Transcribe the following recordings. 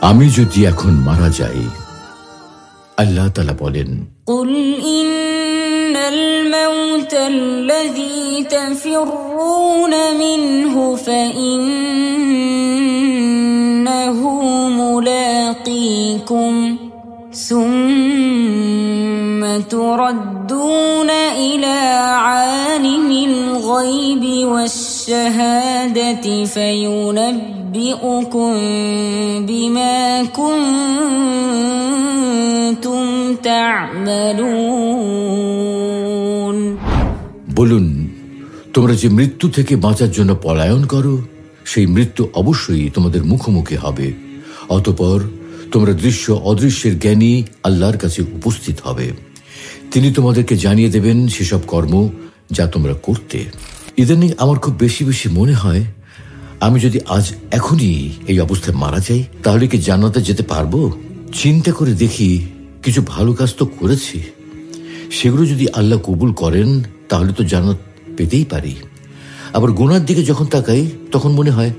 আমি যদি এখন মারা যাই, আল্লাহ তাআলা বলেন, কুল ইন্নাল মাউতাল্লাযী তাফিররুনা মিনহু ফাইন্নাহু মুলাকীকুম সুম্মা তুরাদ্দুনা ইলা আলিমিল গায়বি ওয়াশ-শাহাদাতি ফায়ুনাব্বিউকুম বিমা কুনতুম তা'মালুন। বলুন, তোমরা যে মৃত্যু থেকে বাঁচার জন্য পলায়ন করো, সেই মৃত্যু অবশ্যই তোমাদের মুখোমুখি হবে। অতঃপর তোমরা দৃশ্য অদৃশ্যের জ্ঞানী আল্লাহর কাছে উপস্থিত হবে। তিনি তোমাদেরকে জানিয়ে দেবেন সেসব কর্ম যা তোমরা করতে। ইদানিং আমার খুব বেশি বেশি মনে হয়, আমি যদি আজ এখনই এই অবস্থায় মারা যাই, তাহলে কি জান্নাতে যেতে পারবো? চিন্তা করে দেখি, কিছু ভালো কাজ তো করেছি, সেগুলো যদি আল্লাহ কবুল করেন তাহলে তো জান্নাত পেতেই পারি। আবার গুনার দিকে যখন তাকাই, তখন মনে হয়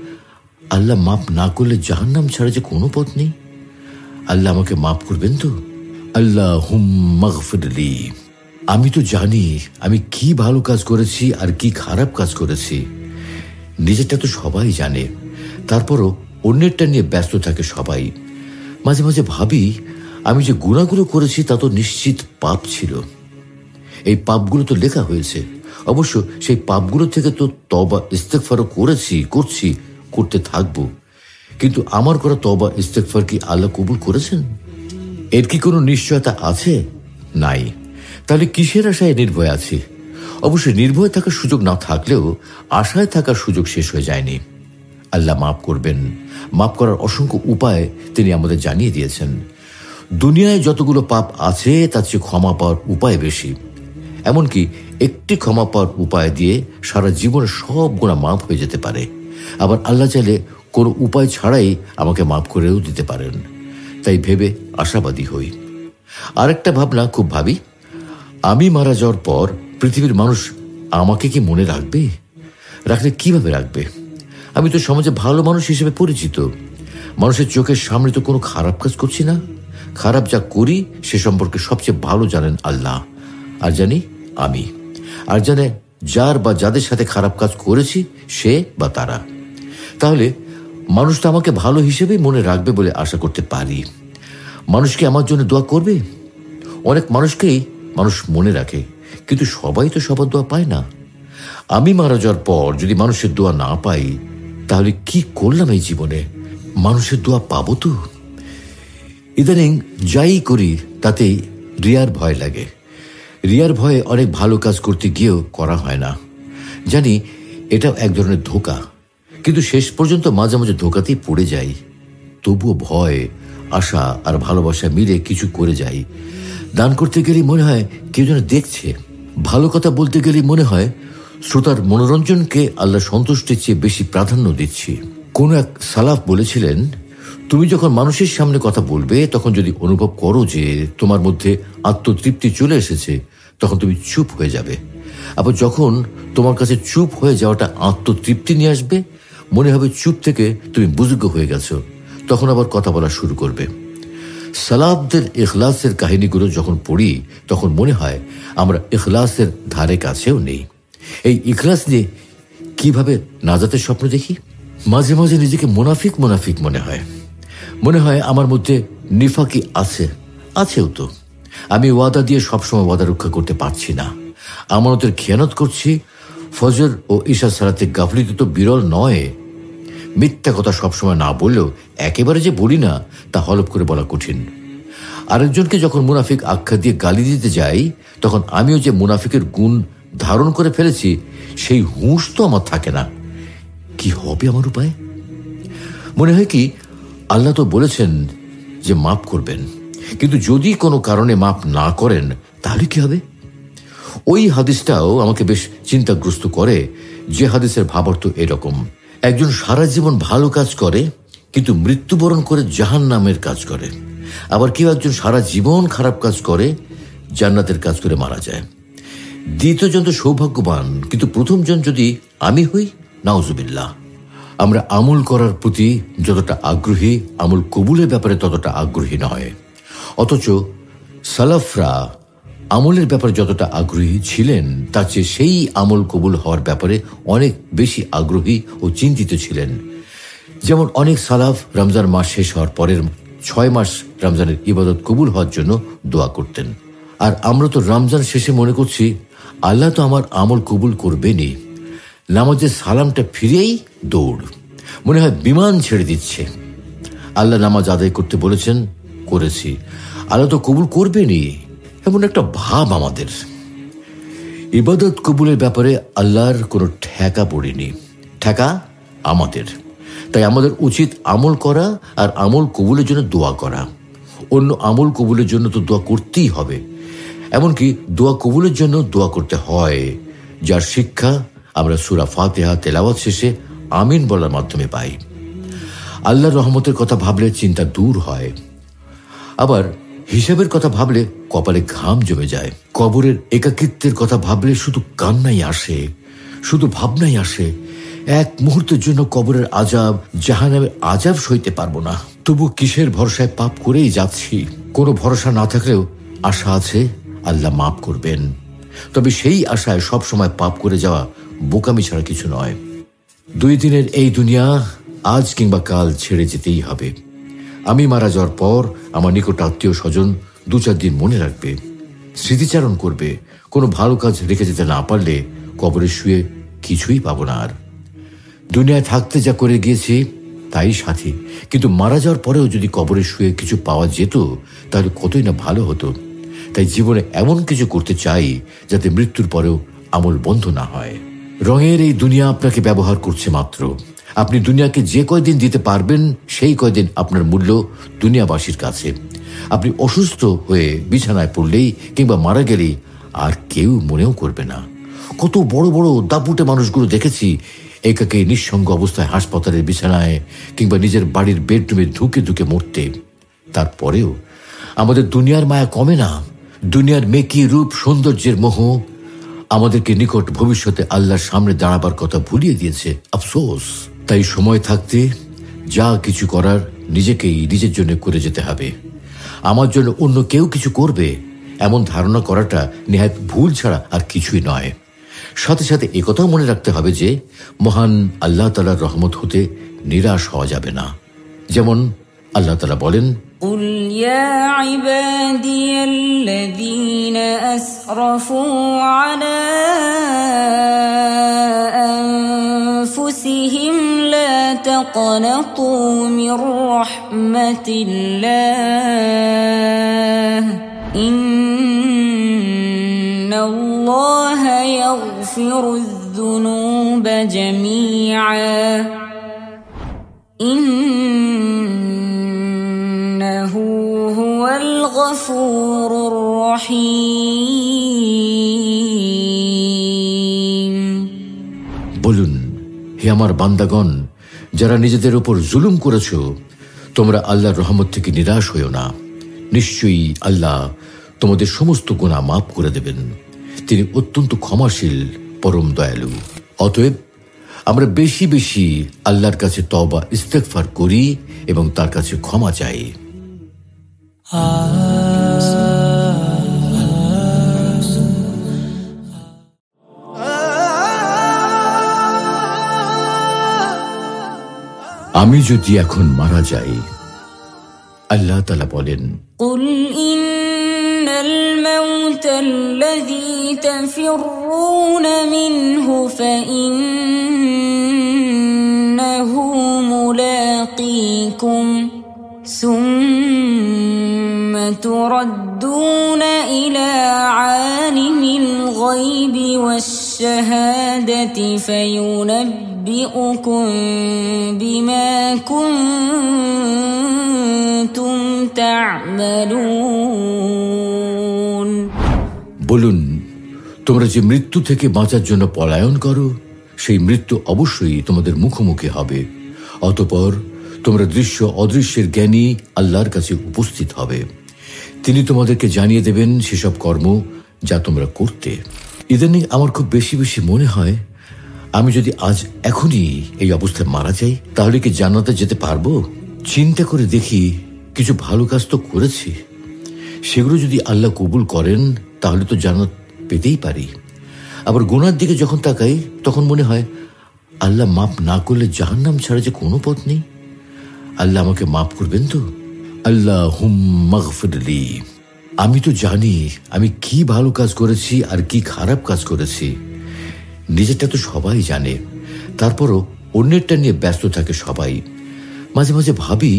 আল্লাহ মাফ না করলে জাহান্নাম ছাড়া যে কোনো পথ নেই। আল্লাহ আমাকে মাফ করবেন তো? আল্লাহুম্মা গফিরলি। আমি তো জানি আমি কি ভালো কাজ করেছি আর কি খারাপ কাজ করেছি। নিজেরটা তো সবাই জানে, তারপরও অন্যেরটা নিয়ে ব্যস্ত থাকে সবাই। মাঝে মাঝে ভাবি, আমি যে গুনাহগুলো করেছি তা তো নিশ্চিত পাপ ছিল। এই পাপগুলো তো লেখা হয়েছে। অবশ্য সেই পাপগুলো থেকে তো তওবা ইস্তেগফারও করতে থাকবো। কিন্তু আমার করা তওবা ইস্তেগফার কি আল্লাহ কবুল করেছেন? এর কি কোনো নিশ্চয়তা আছে? নাই। তাহলে কিসের আশায় নির্ভয় আছি? অবশ্যই নির্ভয় থাকার সুযোগ না থাকলেও আশায় থাকার সুযোগ শেষ হয়ে যায়নি। আল্লাহ মাফ করবেন। মাফ করার অসংখ্য উপায় তিনি আমাদের জানিয়ে দিয়েছেন। দুনিয়ায় যতগুলো পাপ আছে তার চেয়ে ক্ষমা পাওয়ার উপায় বেশি। এমনকি একটি ক্ষমা পাওয়ার উপায় দিয়ে সারা জীবনের সব গুনাহ মাফ হয়ে যেতে পারে। আবার আল্লাহ চাইলে কোনো উপায় ছাড়াই আমাকে মাফ করেও দিতে পারেন। তাই ভেবে আশাবাদী হই। আরেকটা ভাবনা খুব ভাবি, আমি মারা যাওয়ার পর পৃথিবীর মানুষ আমাকে কি মনে রাখবে? রাখলে কিভাবে রাখবে? আমি তো সমাজে ভালো মানুষ হিসেবে পরিচিত। মানুষের চোখের সামনে তো কোনো খারাপ কাজ করছি না। খারাপ যা করি সে সম্পর্কে সবচেয়ে ভালো জানেন আল্লাহ, আর জানি আমি, আর জানে যার বা যাদের সাথে খারাপ কাজ করেছি সে বা তারা। তাহলে মানুষ তো আমাকে ভালো হিসেবেই মনে রাখবে বলে আশা করতে পারি। মানুষ কি আমার জন্য দোয়া করবে? অনেক মানুষকেই মানুষ মনে রাখে, কিন্তু সবাই তো সবার দোয়া পায় না। আমি মারা যাওয়ার পর যদি মানুষের দোয়া না পাই, তাহলে কি করলাম এই জীবনে? মানুষের দোয়া পাবো তো? ইদানিং যাই করি তাতেই রিয়ার ভয় লাগে। রিয়ার ভয়ে অনেক ভালো কাজ করতে গিয়েও করা হয় না। জানি এটাও এক ধরনের ধোঁকা, কিন্তু শেষ পর্যন্ত মাঝে মাঝে ধোঁকাতেই পড়ে যাই। তবুও ভয়, আশা আর ভালোবাসা মিলে কিছু করে যাই। দান করতে গেলেই মনে হয় কেউ যেন দেখছে। ভালো কথা বলতে গেলেই মনে হয় শ্রোতার মনোরঞ্জনকে আল্লাহ সন্তুষ্টির চেয়ে বেশি প্রাধান্য দিচ্ছি। কোন এক সালাফ বলেছিলেন, তুমি যখন মানুষের সামনে কথা বলবে তখন যদি অনুভব করো যে তোমার মধ্যে আত্মতৃপ্তি চলে এসেছে, তখন তুমি চুপ হয়ে যাবে। আবার যখন তোমার কাছে চুপ হয়ে যাওয়াটা আত্মতৃপ্তি নিয়ে আসবে, মনে হবে চুপ থেকে তুমি বুজুর্গ হয়ে গেছো, তখন আবার কথা বলা শুরু করবে। সালাফদের ইখলাসের কাহিনীগুলো যখন পড়ি তখন মনে হয় আমরা ইখলাসের ধারে কাছেও নেই। এই ইখলাস নিয়ে কিভাবে নাজাতের স্বপ্ন দেখি। মাঝে মাঝে নিজেকে মুনাফিক মনে হয় আমার মধ্যে নিফাকি আছেও তো। আমি ওয়াদা দিয়ে সবসময় ওয়াদা রক্ষা করতে পারছি না। আমানতের খেয়ানত করছি। ফজর ও ঈশা সালাতে গাফলিত তো বিরল নয়। মিথ্যা কথা সবসময় না বললেও একেবারে যে বলি না তা হলফ করে বলা কঠিন। আরেকজনকে যখন মুনাফিক আখ্যা দিয়ে গালি দিতে যাই, তখন আমিও যে মুনাফিকের গুণ ধারণ করে ফেলেছি সেই হুঁশ তো আমার থাকে না। কি হবে আমার উপায়? মনে হয় কি, আল্লাহ তো বলেছেন যে মাফ করবেন, কিন্তু যদি কোনো কারণে মাফ না করেন তাহলে কি হবে? ওই হাদিসটাও আমাকে বেশ চিন্তাগ্রস্ত করে। যে হাদিসের ভাবার্থ এরকম, একজন সারা জীবন ভালো কাজ করে কিন্তু মৃত্যুবরণ করে জাহান্নামের কাজ করে। আবার কেউ একজন সারা জীবন খারাপ কাজ করে জান্নাতের কাজ করে মারা যায়। দ্বিতীয়জন তো সৌভাগ্যবান, কিন্তু প্রথমজন যদি আমি হই, নাউজুবিল্লাহ। আমরা আমল করার প্রতি যতটা আগ্রহী, আমল কবুলের ব্যাপারে ততটা আগ্রহী নয়। অথচ সালাফরা আমলের ব্যাপারে যতটা আগ্রহী ছিলেন তার চেয়ে সেই আমল কবুল হওয়ার ব্যাপারে অনেক বেশি আগ্রহী ও চিন্তিত ছিলেন। যেমন অনেক সালাফ রমজান মাস শেষ হওয়ার পরের 6 মাস রমজানের ইবাদত কবুল হওয়ার জন্য দোয়া করতেন। আর আমরা তো রমজান শেষে মনে করছি আল্লাহ তো আমার আমল কবুল করবেনই, নামাজের সালামটা ফিরেই দৌড়, মনে হয় বিমান ছেড়ে দিচ্ছে। আল্লাহ নামাজ আদায় করতে বলেছেন, করেছি, আল্লাহ তো কবুল করবেনই, এমন একটা ভাব আমাদের। ইবাদত কবুলের ব্যাপারে আল্লাহর কোনো ঠেকা পড়েনি, ঠেকা আমাদের। তাই আমাদের উচিত আমল করা আর আমল কবুলের জন্য দোয়া করা। অন্য আমল কবুলের জন্য তো দোয়া করতেই হবে, এমনকি দোয়া কবুলের জন্য দোয়া করতে হয়, যার শিক্ষা আমরা সূরা ফাতিহা তেলাওয়াত শেষে আমিন বলার মাধ্যমে পাই। আল্লাহর রহমতের কথা ভাবলে চিন্তা দূর হয়, আবার হিসাবের কথা ভাবলে কপালে ঘাম জমে যায়। কবরের একাকিত্বের কথা ভাবলে শুধু কান্নাই আসে, শুধু ভাবনাই আসে। এক মুহূর্তের জন্য কবরের আজাব, জাহান্নামের আজাব সইতে পারবো না, তবু কিসের ভরসায় পাপ করেই যাচ্ছি। কোনো ভরসা না থাকলেও আশা আছে আল্লাহ মাফ করবেন, তবে সেই আশায় সব সময় পাপ করে যাওয়া বোকামি ছাড়া কিছু নয়। 2 দিনের এই দুনিয়া আজ কিংবা কাল ছেড়ে যেতেই হবে। আমি মারা যাওয়ার পর আমার নিকট আত্মীয় স্বজন 2-4 দিন মনে রাখবে, স্মৃতিচারণ করবে। কোনো ভালো কাজ রেখে যেতে না পারলে কবরে শুয়ে কিছুই পাবো না আর। দুনিয়ায় থাকতে যা করে গিয়েছি তাই সাথী, কিন্তু মারা যাওয়ার পরেও যদি কবরে শুয়ে কিছু পাওয়া যেত তাহলে কতই না ভালো হতো। তাই জীবনে এমন কিছু করতে চাই যাতে মৃত্যুর পরেও আমল বন্ধ না হয়। রঙের এই দুনিয়া আপনাকে ব্যবহার করছে মাত্র। আপনি দুনিয়াকে যে কয়দিন দিতে পারবেন সেই কয়দিন আপনার মূল্য দুনিয়াবাসীর কাছে। আপনি অসুস্থ হয়ে বিছানায় পড়লেই কিংবা মারা গেলেই আর কেউ মনেও করবে না। কত বড় বড় দাপুটে মানুষগুলো দেখেছি একাকে নিঃসঙ্গ অবস্থায় হাসপাতালের বিছানায় কিংবা নিজের বাড়ির বেডরুমে ধুকে ধুকে মরতে। তারপরেও আমাদের দুনিয়ার মায়া কমে না। দুনিয়ার মেকি রূপ সৌন্দর্যের মোহ আমাদেরকে নিকট ভবিষ্যতে আল্লাহর সামনে দাঁড়াবার কথা ভুলিয়ে দিয়েছে, আফসোস। তাই সময় থাকতে যা কিছু করার নিজেকেই নিজের জন্য করে যেতে হবে। আমার জন্য অন্য কেউ কিছু করবে এমন ধারণা করাটা নেহাত ভুল ছাড়া আর কিছুই নয়। সাথে সাথে একথাও মনে রাখতে হবে যে মহান আল্লাহ তাআলার রহমত হতে নিরাশ হওয়া যাবে না। যেমন আল্লাহ তাআলা বলেন, قل يا عبادي الذين أسرفوا على أنفسهم لا تقنطوا من رحمة الله إن الله يغفر الذنوب جميعا إنه هو الغفور الرحيم। বলুন, হে আমার বান্দাগণ, যারা নিজেদের উপর জুলুম করেছো, তোমরা আল্লাহর রহমত থেকে নিরাশ হইও না। নিশ্চয়ই আল্লাহ তোমাদের সমস্ত গুনাহ মাফ করে দেবেন। তিনি অত্যন্ত ক্ষমাশীল, পরম দয়ালু। অতএব আমরা বেশি বেশি আল্লাহর কাছে তওবা ইস্তেগফার করি এবং তার কাছে ক্ষমা চাই। আমি যদি এখন মারা যাই, আল্লাহ তাআলা বলেন, قل إن الموت الذي تفرون منه فإنه ملاقيكم ثم تردون إلى عالم الغيب والشهادة فينبئكم بما كنتم تعملون। বলুন, তোমরা যে মৃত্যু থেকে বাঁচার জন্য পলায়ন করো, সেই মৃত্যু অবশ্যই তোমাদের মুখোমুখি হবে। অতঃপর তোমরা দৃশ্য অদৃশ্যের জ্ঞানী আল্লাহর কাছে উপস্থিত হবে। তিনি তোমাদেরকে জানিয়ে দেবেন সেসব কর্ম যা তোমরা করতে। ইদানিং আমার খুব বেশি বেশি মনে হয় আমি যদি আজ এখনই এই অবস্থায় মারা যাই, তাহলে কি জান্নাতে যেতে পারবো? চিন্তা করে দেখি, কিছু ভালো কাজ তো করেছি, সেগুলো যদি আল্লাহ কবুল করেন তাহলে তো জান্নাত পেতেই পারি। আবার গুনার দিকে যখন তাকাই, তখন মনে হয় আল্লাহ মাফ না করলে জাহান্নাম ছাড়া যে কোনো পথ নেই। আল্লাহ আমাকে মাফ করবেন তো? আল্লাহুম্মা গফিরলি। আমি তো জানি আমি কি ভালো কাজ করেছি আর কি খারাপ কাজ করেছি। নিজেরটা তো সবাই জানে, তারপরও অন্যেরটা নিয়ে ব্যস্ত থাকে সবাই। মাঝে মাঝে ভাবি,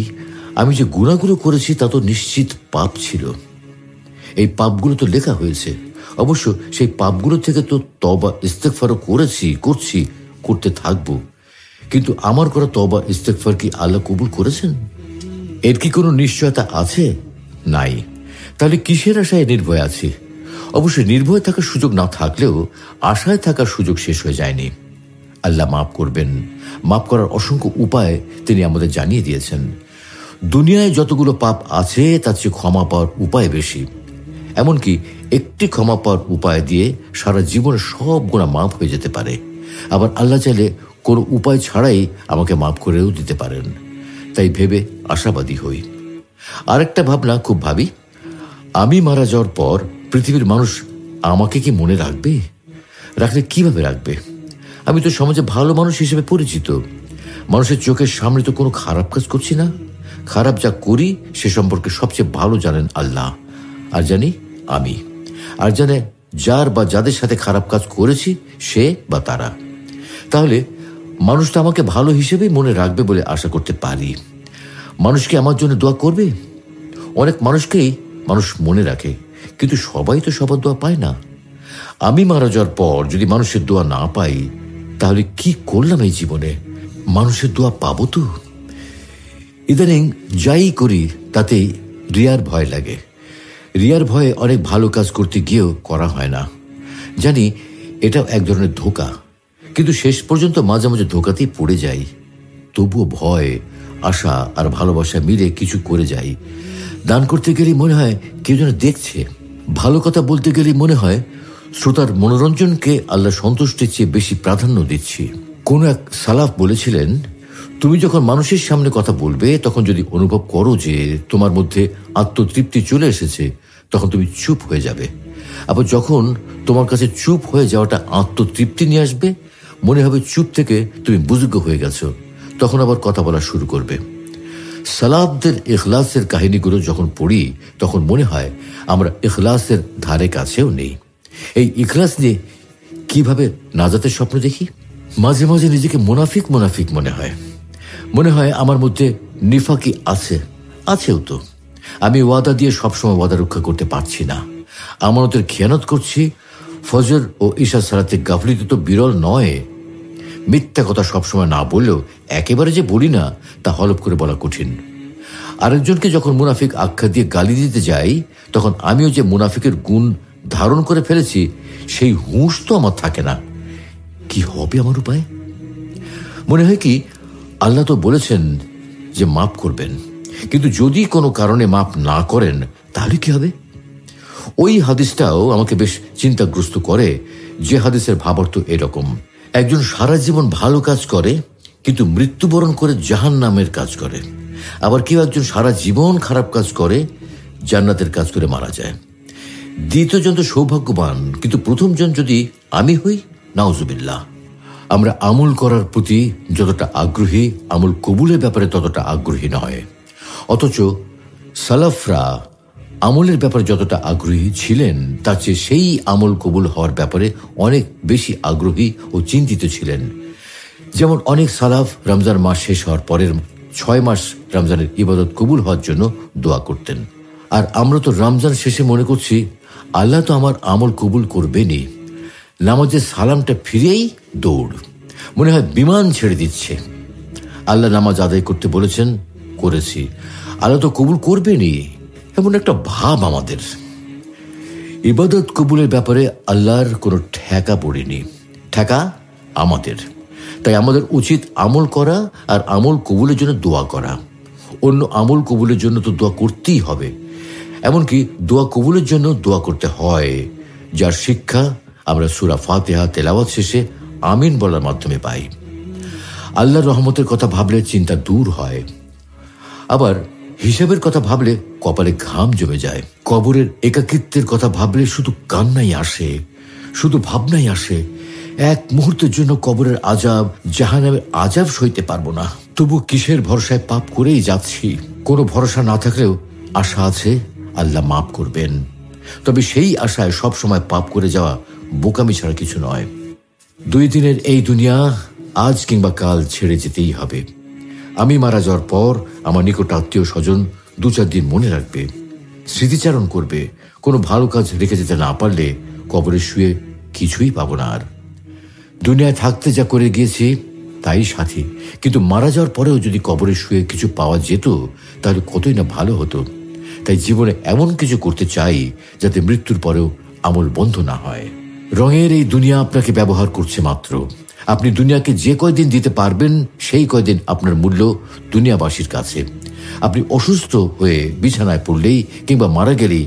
আমি যে গুনাহগুলো করেছি তা তো নিশ্চিত পাপ ছিল। এই পাপগুলো তো লেখা হয়েছে। অবশ্য সেই পাপগুলো থেকে তো তওবা ইস্তেগফারও করতে থাকবো। কিন্তু আমার করা তওবা ইস্তেগফার কি আল্লাহ কবুল করেছেন? এর কি কোনো নিশ্চয়তা আছে? নাই। তাহলে কিসের আশায় নির্ভয় আছি? অবশ্যই নির্ভয় থাকার সুযোগ না থাকলেও আশায় থাকার সুযোগ শেষ হয়ে যায়নি। আল্লাহ মাফ করবেন। মাফ করার অসংখ্য উপায় তিনি আমাদের জানিয়ে দিয়েছেন। দুনিয়ায় যতগুলো পাপ আছে তার চেয়ে ক্ষমা পাওয়ার উপায় বেশি। এমনকি একটি ক্ষমা পাওয়ার উপায় দিয়ে সারা জীবনের সব গুনাহ মাফ হয়ে যেতে পারে। আবার আল্লাহ চাইলে কোনো উপায় ছাড়াই আমাকে মাফ করেও দিতে পারেন। তাই ভেবে আশাবাদী হই। আরেকটা ভাবনা খুব ভাবি, আমি মারা যাওয়ার পর পৃথিবীর মানুষ আমাকে কি মনে রাখবে? রাখলে কিভাবে রাখবে? আমি তো সমাজে ভালো মানুষ হিসেবে পরিচিত। মানুষের চোখের সামনে তো কোনো খারাপ কাজ করছি না। খারাপ যা করি সে সম্পর্কে সবচেয়ে ভালো জানেন আল্লাহ, আর জানি আমি, আর জানে যার বা যাদের সাথে খারাপ কাজ করেছি সে বা তারা। তাহলে মানুষ তো আমাকে ভালো হিসেবেই মনে রাখবে বলে আশা করতে পারি। মানুষ কি আমার জন্য দোয়া করবে? অনেক মানুষকেই মানুষ মনে রাখে, কিন্তু সবাই তো সবার দোয়া পায় না। আমি মারা যাওয়ার পর যদি মানুষের দোয়া না পাই, তাহলে কি করলাম এই জীবনে? মানুষের দোয়া পাবো তো? ইদানিং যাই করি তাতে রিয়ার ভয় লাগে। রিয়ার ভয়ে অনেক ভালো কাজ করতে গিয়েও করা হয় না। জানি এটাও এক ধরনের ধোঁকা, কিন্তু শেষ পর্যন্ত মাঝে মাঝে ধোঁকাতেই পড়ে যাই। তবুও ভয়, আশা আর ভালোবাসা মিলে কিছু করে যাই। দান করতে গেলেই মনে হয় কেউ যেন দেখছে। ভালো কথা বলতে গেলেই মনে হয় শ্রোতার মনোরঞ্জনকে আল্লাহ সন্তুষ্টির চেয়ে বেশি প্রাধান্য দিচ্ছি। কোন এক সালাফ বলেছিলেন, তুমি যখন মানুষের সামনে কথা বলবে তখন যদি অনুভব করো যে তোমার মধ্যে আত্মতৃপ্তি চলে এসেছে, তখন তুমি চুপ হয়ে যাবে। আবার যখন তোমার কাছে চুপ হয়ে যাওয়াটা আত্মতৃপ্তি নিয়ে আসবে, মনে হবে চুপ থেকে তুমি বুজুর্গ হয়ে গেছো, তখন আবার কথা বলা শুরু করবে। সালাফদের ইখলাসের কাহিনীগুলো যখন পড়ি তখন মনে হয় আমরা ইখলাসের ধারে কাছেও নেই। এই ইখলাস নিয়ে কিভাবে নাজাতের স্বপ্ন দেখি। মাঝে মাঝে নিজেকে মুনাফিক মনে হয় আমার মধ্যে নিফাকি আছেও তো। আমি ওয়াদা দিয়ে সবসময় ওয়াদা রক্ষা করতে পারছি না। আমানতের খেয়ানত করছি। ফজর ও ঈশা সালাতে গাফলিত তো বিরল নয়। মিথ্যা কথা সবসময় না বললেও একেবারে যে বলি না তা হলফ করে বলা কঠিন। আরেকজনকে যখন মুনাফিক আখ্যা দিয়ে গালি দিতে যাই, তখন আমিও যে মুনাফিকের গুণ ধারণ করে ফেলেছি সেই হুঁশ তো আমার থাকে না। কি হবে আমার উপায়? মনে হয় কি, আল্লাহ তো বলেছেন যে মাফ করবেন, কিন্তু যদি কোনো কারণে মাফ না করেন তাহলে কি হবে? ওই হাদিসটাও আমাকে বেশ চিন্তাগ্রস্ত করে। যে হাদিসের ভাবার্থ এরকম, একজন সারা জীবন ভালো কাজ করে কিন্তু মৃত্যুবরণ করে জাহান্নামের কাজ করে। আবার কেউ একজন সারা জীবন খারাপ কাজ করে জান্নাতের কাজ করে মারা যায়। দ্বিতীয়জন তো সৌভাগ্যবান, কিন্তু প্রথমজন যদি আমি হই, নাউজুবিল্লাহ। আমরা আমল করার প্রতি যতটা আগ্রহী, আমল কবুলের ব্যাপারে ততটা আগ্রহী নয়। অথচ সালাফরা আমলের ব্যাপারে যতটা আগ্রহী ছিলেন তার চেয়ে সেই আমল কবুল হওয়ার ব্যাপারে অনেক বেশি আগ্রহী ও চিন্তিত ছিলেন। যেমন অনেক সালাফ রমজান মাস শেষ হওয়ার পরের 6 মাস রমজানের ইবাদত কবুল হওয়ার জন্য দোয়া করতেন। আর আমরা তো রমজান শেষে মনে করছি আল্লাহ তো আমার আমল কবুল করবেনই। নামাজের সালামটা ফিরেই দৌড়, মনে হয় বিমান ছেড়ে দিচ্ছে। আল্লাহ নামাজ আদায় করতে বলেছেন, করেছি, আল্লাহ তো কবুল করবেনই, এমন একটা ভাব আমাদের। ইবাদত কবুলের ব্যাপারে আল্লাহর কোনো ঠেকা পড়েনি, ঠেকা আমাদের। তাই আমাদের উচিত আমল করা আর আমল কবুলের জন্য দোয়া করা। অন্য আমল কবুলের জন্য তো দোয়া করতেই হবে। এমনকি দোয়া কবুলের জন্য দোয়া করতে হয়, যার শিক্ষা আমরা সূরা ফাতিহা তেলাওয়াত শেষে আমিন বলার মাধ্যমে পাই। আল্লাহর রহমতের কথা ভাবলে চিন্তা দূর হয়, আবার হিসাবের কথা ভাবলে কপালে ঘাম জমে যায়। কবরের একাকিত্বের কথা ভাবলে শুধু কান্নাই আসে, শুধু ভাবনাই আসে। এক মুহূর্তের জন্য কবরের আজাব, জাহান্নামের আজাব সইতে পারবো না। তবু কিসের ভরসায় পাপ করেই যাচ্ছি। কোনো ভরসা না থাকলেও আশা আছে আল্লাহ মাফ করবেন। তবে সেই আশায় সবসময় পাপ করে যাওয়া বোকামি ছাড়া কিছু নয়। 2 দিনের এই দুনিয়া আজ কিংবা কাল ছেড়ে যেতেই হবে। আমি মারা যাওয়ার পর আমার নিকট আত্মীয় স্বজন 2-4 দিন মনে রাখবে, স্মৃতিচারণ করবে। কোনো ভালো কাজ রেখে যেতে না পারলে কবরে শুয়ে কিছুই পাবো না আর। দুনিয়ায় থাকতে যা করে গিয়েছি তাই সাথী, কিন্তু মারা যাওয়ার পরেও যদি কবরে শুয়ে কিছু পাওয়া যেত তাহলে কতই না ভালো হতো। তাই জীবনে এমন কিছু করতে চাই যাতে মৃত্যুর পরেও আমল বন্ধ না হয়। রঙের এই দুনিয়া আপনাকে ব্যবহার করছে মাত্র। আপনি দুনিয়াকে যে কয়দিন দিতে পারবেন সেই কয়দিন আপনার মূল্য দুনিয়াবাসীর কাছে। আপনি অসুস্থ হয়ে বিছানায় পড়লেই কিংবা মারা গেলেই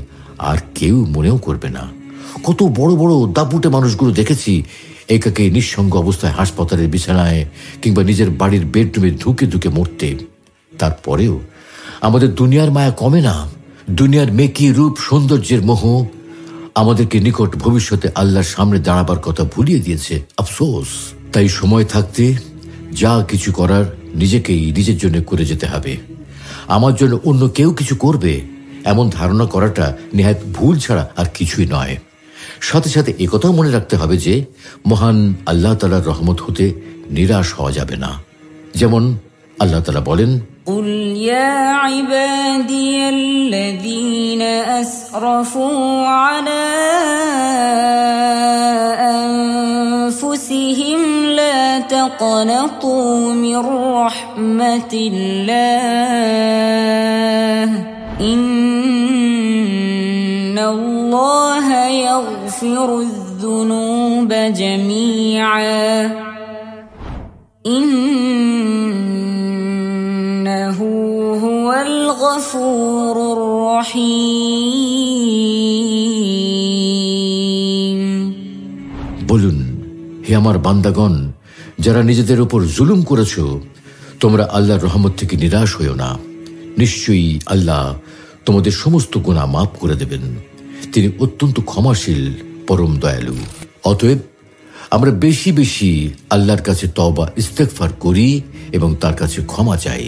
আর কেউ মনেও করবে না। কত বড় বড় দাপুটে মানুষগুলো দেখেছি একাকে নিঃসঙ্গ অবস্থায় হাসপাতালের বিছানায় কিংবা নিজের বাড়ির বেডরুমে ধুকে ধুকে মরতে। তারপরেও আমাদের দুনিয়ার মায়া কমে না। দুনিয়ার মেকি রূপ সৌন্দর্যের মোহ আমাদেরকে নিকট ভবিষ্যতে আল্লাহর সামনে দাঁড়াবার কথা ভুলিয়ে দিয়েছে। আফসোস। তাই সময় থাকতে যা কিছু করার নিজেকেই নিজের জন্য করে যেতে হবে। আমার জন্য অন্য কেউ কিছু করবে এমন ধারণা করাটা নেহাত ভুল ছাড়া আর কিছুই নয়। সাথে সাথে একথাও মনে রাখতে হবে যে মহান আল্লাহ তাআলার রহমত হতে নিরাশ হওয়া যাবে না। যেমন আল্লাহ তাআলা বলেন, قل يا عبادي الذين أسرفوا على أنفسهم لا تقنطوا من رحمة الله إن الله يغفر الذنوب جميعا إنه هو الغفور الرحيم। বলুন, হে আমার বান্দাগণ, যারা নিজেদের উপর জুলুম করেছ, তোমরা আল্লাহর রহমত থেকে নিরাশ হইও না। নিশ্চয়ই আল্লাহ তোমাদের সমস্ত গুনাহ মাফ করে দেবেন। তিনি অত্যন্ত ক্ষমাশীল, পরম দয়ালু। অতএব আমরা বেশি বেশি আল্লাহর কাছে তওবা ইস্তেগফার করি এবং তার কাছে ক্ষমা চাই।